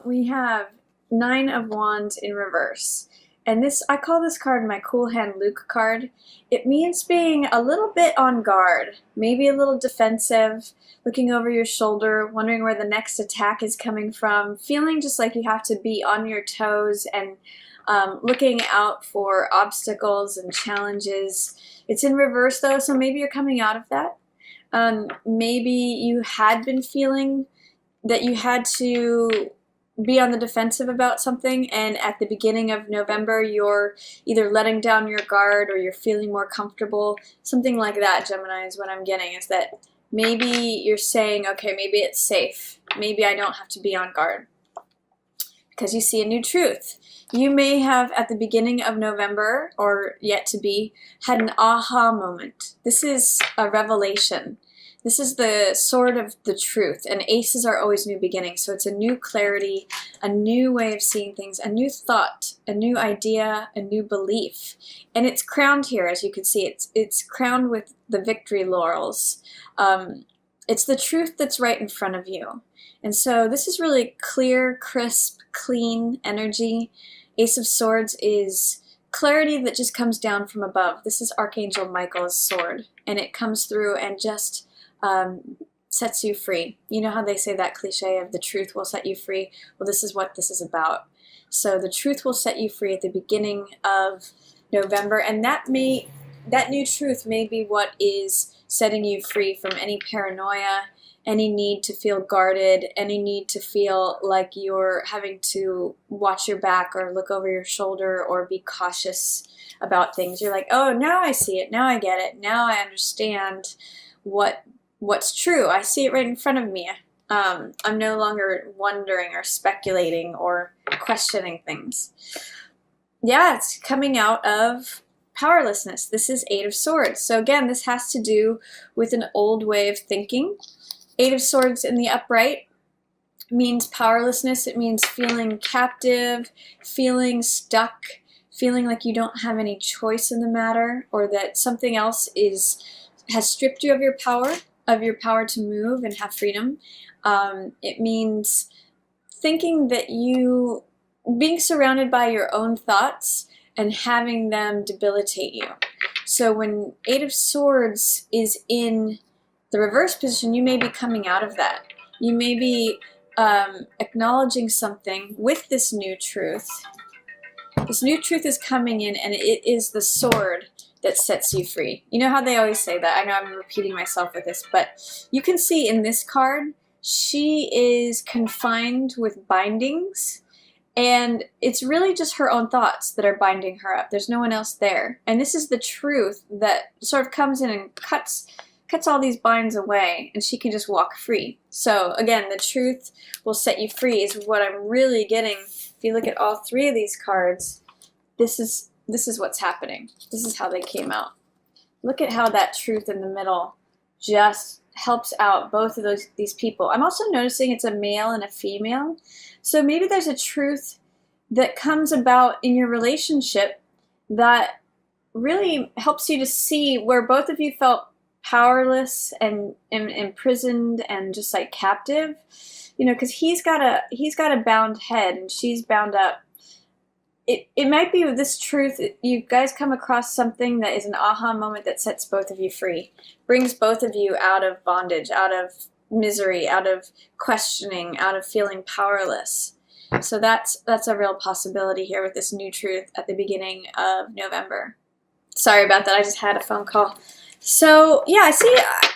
we have Nine of Wands in reverse. And this, I call this card my Cool Hand Luke card. It means being a little bit on guard, maybe a little defensive, looking over your shoulder, wondering where the next attack is coming from, feeling just like you have to be on your toes and looking out for obstacles and challenges. It's in reverse though, so maybe you're coming out of that. Maybe you had been feeling that you had to be on the defensive about something, and at the beginning of November you're either letting down your guard or you're feeling more comfortable. Something like that, Gemini, is what I'm getting, is that maybe you're saying, okay, maybe it's safe. Maybe I don't have to be on guard. Because you see a new truth. You may have, at the beginning of November, or yet to be, had an aha moment. This is a revelation. This is the sword of the truth, and aces are always new beginnings, so it's a new clarity, a new way of seeing things, a new thought, a new idea, a new belief. And it's crowned here, as you can see, it's crowned with the victory laurels. It's the truth that's right in front of you. And so this is really clear, crisp, clean energy. Ace of Swords is clarity that just comes down from above. This is Archangel Michael's sword, and it comes through and just sets you free. You know how they say that cliche of the truth will set you free? Well, this is what this is about. So the truth will set you free at the beginning of November, and that new truth may be what is setting you free from any paranoia, any need to feel guarded, any need to feel like you're having to watch your back or look over your shoulder or be cautious about things. You're like, oh, now I see it, now I get it, now I understand what's true. I see it right in front of me. I'm no longer wondering or speculating or questioning things. Yeah, it's coming out of powerlessness. This is Eight of Swords. So again, this has to do with an old way of thinking. Eight of Swords in the upright means powerlessness. It means feeling captive, feeling stuck, feeling like you don't have any choice in the matter, or that something else has stripped you of your power to move and have freedom. It means thinking that being surrounded by your own thoughts and having them debilitate you. So when Eight of Swords is in the reverse position, you may be coming out of that. You may be acknowledging something with this new truth. This new truth is coming in, and it is the sword that sets you free. You know how they always say that? I know I'm repeating myself with this, but you can see in this card, she is confined with bindings, and it's really just her own thoughts that are binding her up. There's no one else there. And this is the truth that sort of comes in and cuts all these binds away, and she can just walk free. So again, the truth will set you free is what I'm really getting. If you look at all three of these cards, this is what's happening. This is how they came out. Look at how that truth in the middle just helps out both of these people. I'm also noticing it's a male and a female. So maybe there's a truth that comes about in your relationship that really helps you to see where both of you felt powerless and imprisoned and just like captive, you know, because he's got a bound head and she's bound up. It might be with this truth, you guys come across something that is an aha moment that sets both of you free, brings both of you out of bondage, out of misery, out of questioning, out of feeling powerless. So that's a real possibility here with this new truth at the beginning of November. Sorry about that, I just had a phone call. So yeah,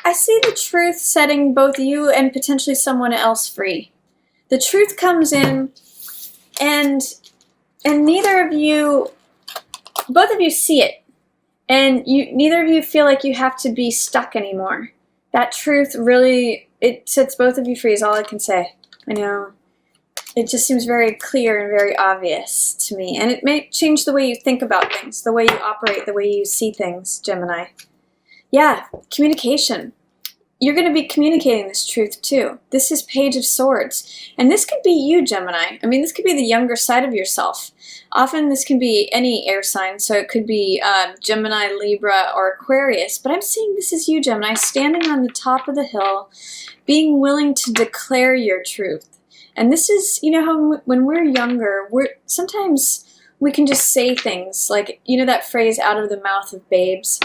I see the truth setting both you and potentially someone else free. The truth comes in, and neither of you, both of you see it, and neither of you feel like you have to be stuck anymore. That truth really, it sets both of you free is all I can say. I know, it just seems very clear and very obvious to me, and it may change the way you think about things, the way you operate, the way you see things, Gemini. Yeah, communication. You're going to be communicating this truth too. This is Page of Swords. And this could be you, Gemini. I mean, this could be the younger side of yourself. Often this can be any air sign, so it could be Gemini, Libra, or Aquarius. But I'm seeing this is you, Gemini, standing on the top of the hill, being willing to declare your truth And this is, you know, how when we're younger, sometimes we can just say things like, you know, that phrase, out of the mouth of babes.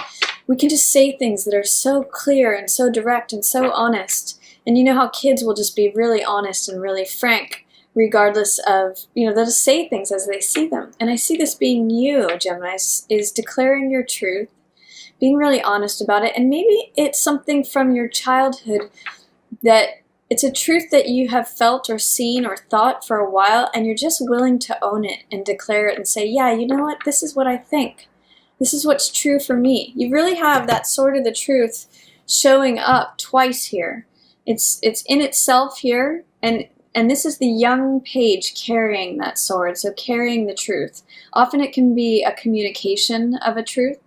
We can just say things that are so clear and so direct and so honest. And you know how kids will just be really honest and really frank, regardless of, you know, they'll just say things as they see them. And I see this being you, Gemini, is declaring your truth, being really honest about it. And maybe it's something from your childhood that it's a truth that you have felt or seen or thought for a while, and you're just willing to own it and declare it and say, yeah, you know what, this is what I think. This is what's true for me. You really have that sword of the truth showing up twice here. It's in itself here, and this is the young page carrying that sword, so carrying the truth. Often it can be a communication of a truth.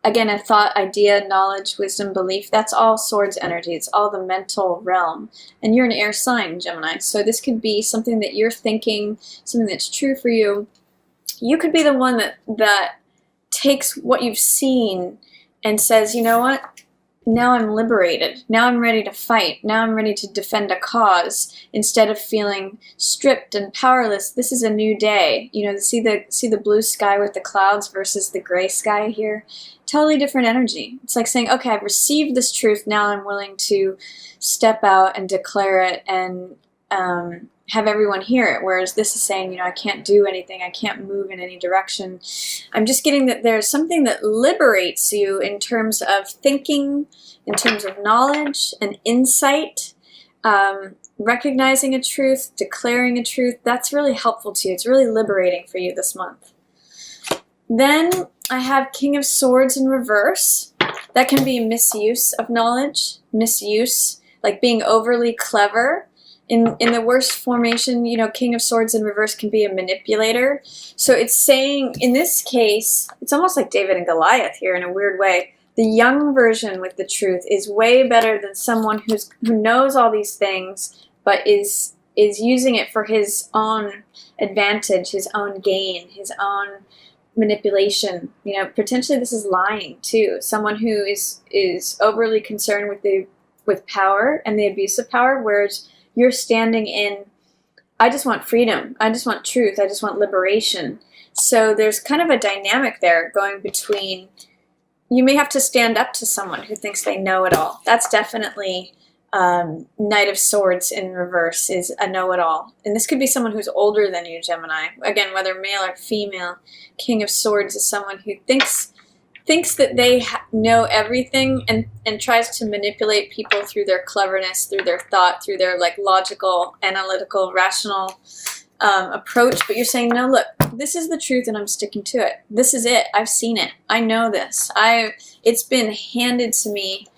Again, a thought, idea, knowledge, wisdom, belief, that's all swords energy. It's all the mental realm. And you're an air sign, Gemini. So this could be something that you're thinking, something that's true for you. You could be the one that takes what you've seen and says, you know what? Now I'm liberated. Now I'm ready to fight. Now I'm ready to defend a cause instead of feeling stripped and powerless. This is a new day. You know, see the blue sky with the clouds versus the gray sky here. Totally different energy. It's like saying, okay, I've received this truth. Now I'm willing to step out and declare it and have everyone hear it. Whereas this is saying, you know, I can't do anything. I can't move in any direction. I'm just getting that there's something that liberates you in terms of thinking, in terms of knowledge and insight, recognizing a truth, declaring a truth. That's really helpful to you. It's really liberating for you this month. Then I have King of Swords in reverse. That can be misuse of knowledge, misuse, like being overly clever. In the worst formation, you know, King of Swords in reverse can be a manipulator. So it's saying, in this case, it's almost like David and Goliath here in a weird way. The young version with the truth is way better than someone who knows all these things, but is using it for his own advantage, his own gain, his own manipulation. You know, potentially this is lying too. Someone who is overly concerned with power and the abuse of power, whereas you're standing in, I just want freedom, I just want truth, I just want liberation. So there's kind of a dynamic there going between, you may have to stand up to someone who thinks they know it all. That's definitely Knight of Swords in reverse is a know-it-all. And this could be someone who's older than you, Gemini. Again, whether male or female, King of Swords is someone who thinks that they know everything and tries to manipulate people through their cleverness, through their thought, through their like logical, analytical, rational approach. But you're saying, no, look, this is the truth and I'm sticking to it. This is it. I've seen it. I know this. It's been handed to me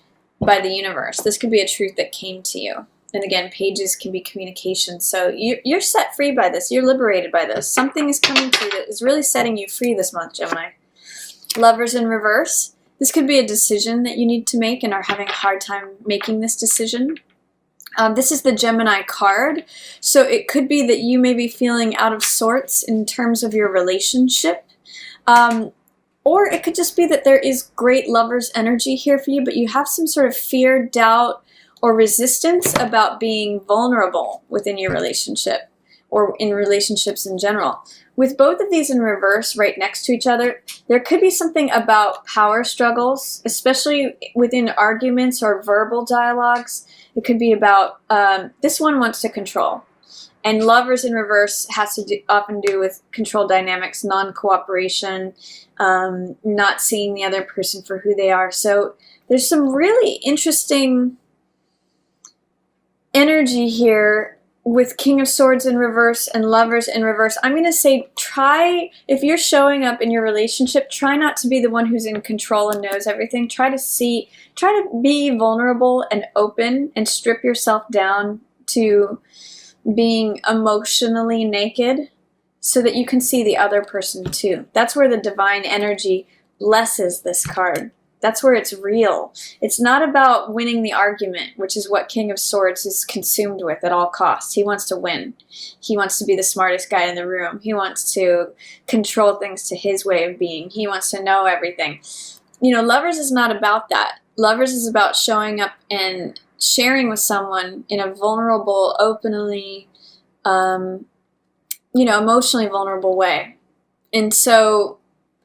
by the universe. This could be a truth that came to you. And again, pages can be communication. So you're set free by this. You're liberated by this. Something is coming to you that is really setting you free this month, Gemini. Lovers in reverse. This could be a decision that you need to make and are having a hard time making this decision. This is the Gemini card. So it could be that you may be feeling out of sorts in terms of your relationship. Or it could just be that there is great lover's energy here for you, but you have some sort of fear, doubt, or resistance about being vulnerable within your relationship or in relationships in general. With both of these in reverse right next to each other, there could be something about power struggles, especially within arguments or verbal dialogues. It could be about, this one wants to control. And lovers in reverse has to often do with control dynamics, non-cooperation, not seeing the other person for who they are. So there's some really interesting energy here with King of Swords in reverse and lovers in reverse. I'm going to say if you're showing up in your relationship, try not to be the one who's in control and knows everything. Try to be vulnerable and open and strip yourself down to being emotionally naked so that you can see the other person too. That's where the divine energy blesses this card. That's where it's real. It's not about winning the argument, which is what King of Swords is consumed with at all costs. He wants to win. He wants to be the smartest guy in the room. He wants to control things to his way of being. He wants to know everything. You know, lovers is not about that. Lovers is about showing up and sharing with someone in a vulnerable, openly, emotionally vulnerable way. And so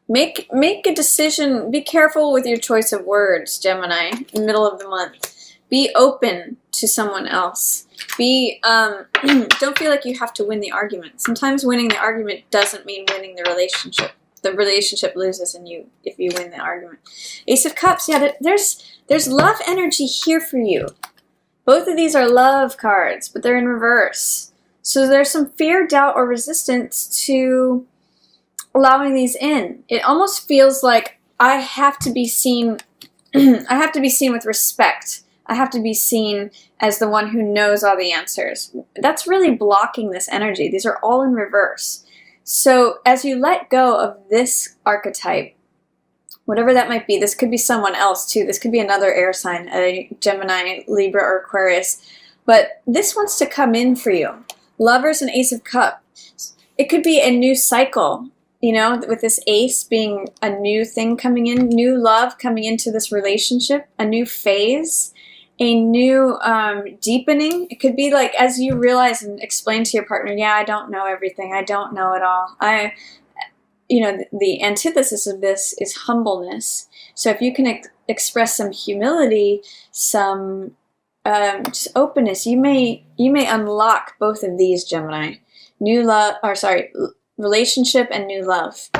make a decision. Be careful with your choice of words, Gemini, in the middle of the month. Be open to someone else. Don't feel like you have to win the argument. Sometimes winning the argument doesn't mean winning the relationship. The relationship loses in you if you win the argument. Ace of Cups, yeah, there's love energy here for you. Both of these are love cards, but they're in reverse. So there's some fear, doubt, or resistance to allowing these in. It almost feels like I have to be seen I have to be seen with respect. I have to be seen as the one who knows all the answers. That's really blocking this energy. These are all in reverse. So as you let go of this archetype, whatever that might be, this could be someone else too. This could be another air sign, a Gemini, Libra, or Aquarius. But this wants to come in for you. Lovers and Ace of Cups. It could be a new cycle, with this ace being a new thing coming in, new love coming into this relationship, a new phase, a new deepening. It could be like as you realize and explain to your partner, yeah, I don't know everything. I don't know it all. The antithesis of this is humbleness. So if you can express some humility, some just openness, you may unlock both of these, Gemini. Relationship and new love,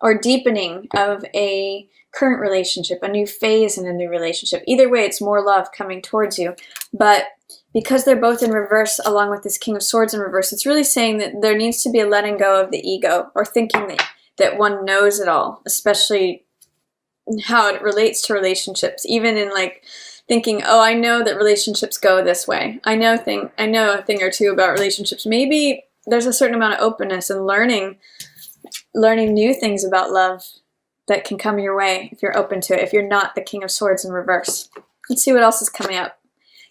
or deepening of a current relationship, a new phase in a new relationship. Either way, it's more love coming towards you. But because they're both in reverse, along with this King of Swords in reverse, it's really saying that there needs to be a letting go of the ego, or thinking that one knows it all, especially how it relates to relationships. Even in like thinking, oh, I know that relationships go this way. I know a thing or two about relationships. Maybe there's a certain amount of openness and learning new things about love that can come your way if you're open to it, if you're not the King of Swords in reverse. Let's see what else is coming up.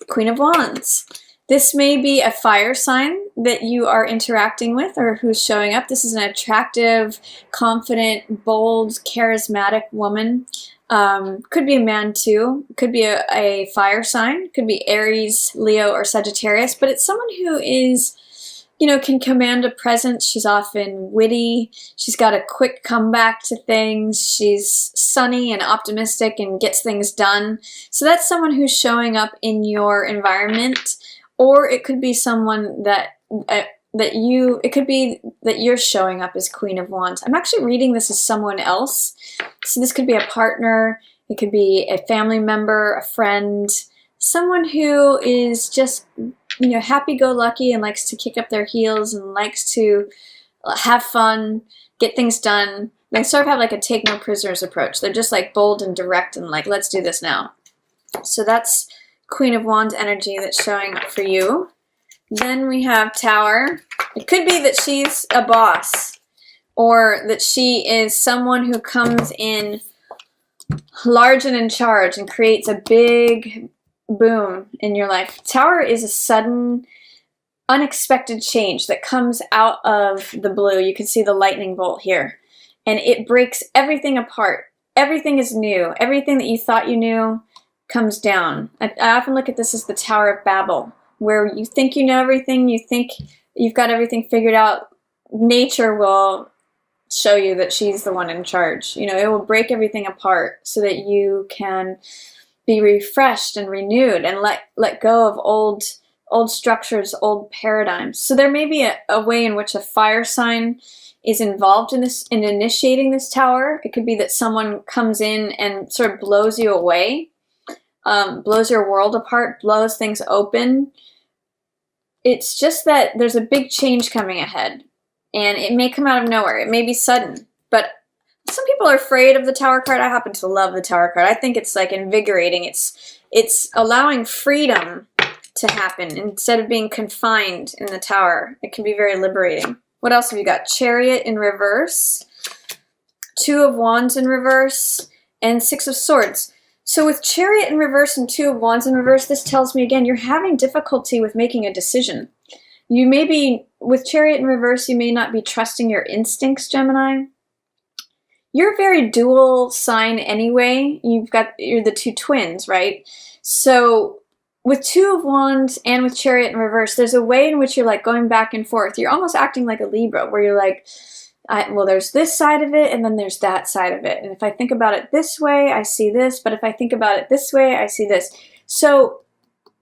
Queen of Wands. This may be a fire sign that you are interacting with or who's showing up. This is an attractive, confident, bold, charismatic woman. Could be a man too. Could be a fire sign. Could be Aries, Leo, or Sagittarius. But it's someone who is, can command a presence. She's often witty. She's got a quick comeback to things. She's sunny and optimistic and gets things done. So that's someone who's showing up in your environment. Or it could be someone it could be that you're showing up as Queen of Wands. I'm actually reading this as someone else. So this could be a partner. It could be a family member, a friend, someone who is just, happy-go-lucky and likes to kick up their heels and likes to have fun, get things done. They sort of have like a take no prisoners approach. They're just like bold and direct and like, let's do this now. So that's Queen of Wands energy that's showing up for you. Then we have Tower. It could be that she's a boss, or that she is someone who comes in large and in charge and creates a big boom in your life. Tower is a sudden, unexpected change that comes out of the blue. You can see the lightning bolt here. And it breaks everything apart. Everything is new. Everything that you thought you knew comes down. I often look at this as the Tower of Babel, where you think you know everything, you think you've got everything figured out. Nature will show you that she's the one in charge. It will break everything apart so that you can be refreshed and renewed and let go of old structures, old paradigms. So there may be a way in which a fire sign is involved in initiating this tower. It could be that someone comes in and sort of blows you away, blows your world apart, blows things open. It's just that there's a big change coming ahead, and it may come out of nowhere. It may be sudden, but some people are afraid of the Tower card. I happen to love the Tower card. I think it's like invigorating. It's allowing freedom to happen instead of being confined in the Tower. It can be very liberating. What else have you got? Chariot in reverse, Two of Wands in reverse, and Six of Swords. So with Chariot in reverse and Two of Wands in reverse, this tells me again, you're having difficulty with making a decision. You may be, with Chariot in reverse, you may not be trusting your instincts, Gemini. You're a very dual sign anyway. You're the two twins, right? So with Two of Wands and with Chariot in reverse, there's a way in which you're like going back and forth. You're almost acting like a Libra, where you're like, well, there's this side of it, and then there's that side of it. And if I think about it this way, I see this. But if I think about it this way, I see this. So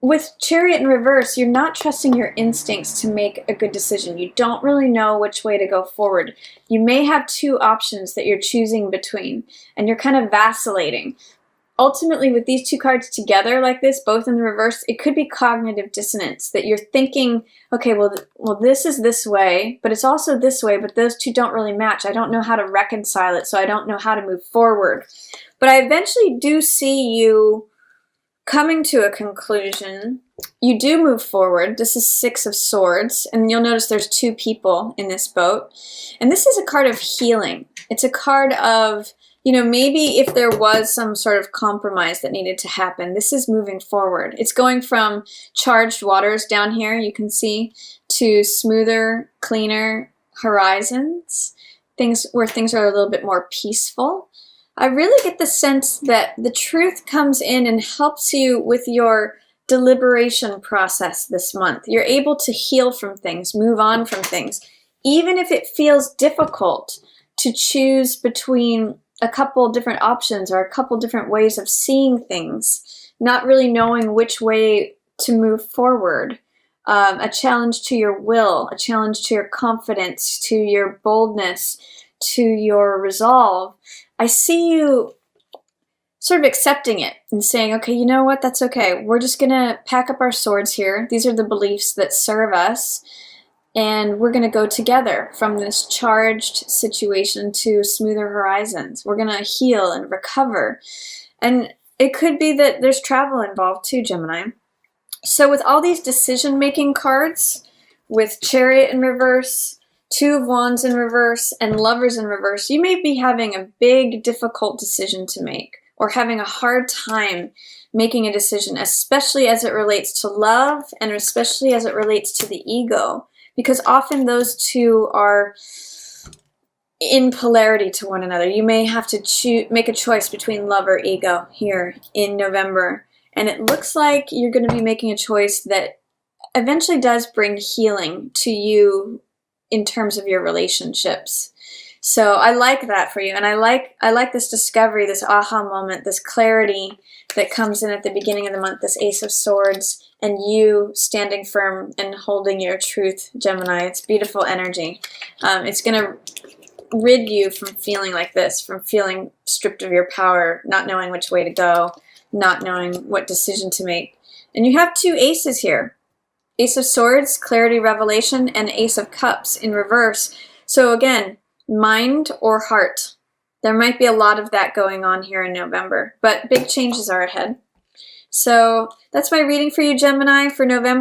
with Chariot in reverse, you're not trusting your instincts to make a good decision. You don't really know which way to go forward. You may have two options that you're choosing between, and you're kind of vacillating. Ultimately, with these two cards together like this, both in the reverse, it could be cognitive dissonance, that you're thinking, okay, well, this is this way, but it's also this way, but those two don't really match. I don't know how to reconcile it, so I don't know how to move forward. But I eventually do see you coming to a conclusion. You do move forward. This is Six of Swords, and you'll notice there's two people in this boat. And this is a card of healing. It's a card of, you know, maybe if there was some sort of compromise that needed to happen, this is moving forward. It's going from charged waters down here, you can see, to smoother, cleaner horizons, things where things are a little bit more peaceful. I really get the sense that the truth comes in and helps you with your deliberation process this month. You're able to heal from things, move on from things, even if it feels difficult to choose between a couple different options or a couple different ways of seeing things, not really knowing which way to move forward. A challenge to your will, a challenge to your confidence, to your boldness, to your resolve. I see you sort of accepting it and saying, okay, you know what, that's okay. We're just going to pack up our swords here. These are the beliefs that serve us. And we're going to go together from this charged situation to smoother horizons. We're going to heal and recover. And it could be that there's travel involved too, Gemini. So with all these decision-making cards, with Chariot in reverse, Two of Wands in reverse, and Lovers in reverse, you may be having a big, difficult decision to make, or having a hard time making a decision, especially as it relates to love, and especially as it relates to the ego. Because often those two are in polarity to one another. You may have to make a choice between love or ego here in November. And it looks like you're going to be making a choice that eventually does bring healing to you in terms of your relationships. So I like that for you. And I like this discovery, this aha moment, this clarity that comes in at the beginning of the month, this Ace of Swords, and you standing firm and holding your truth, Gemini. It's beautiful energy. It's going to rid you from feeling like this, from feeling stripped of your power, not knowing which way to go, not knowing what decision to make. And you have two aces here. Ace of Swords, clarity, revelation, and Ace of Cups in reverse. So again, mind or heart. There might be a lot of that going on here in November, but big changes are ahead. So that's my reading for you, Gemini, for November.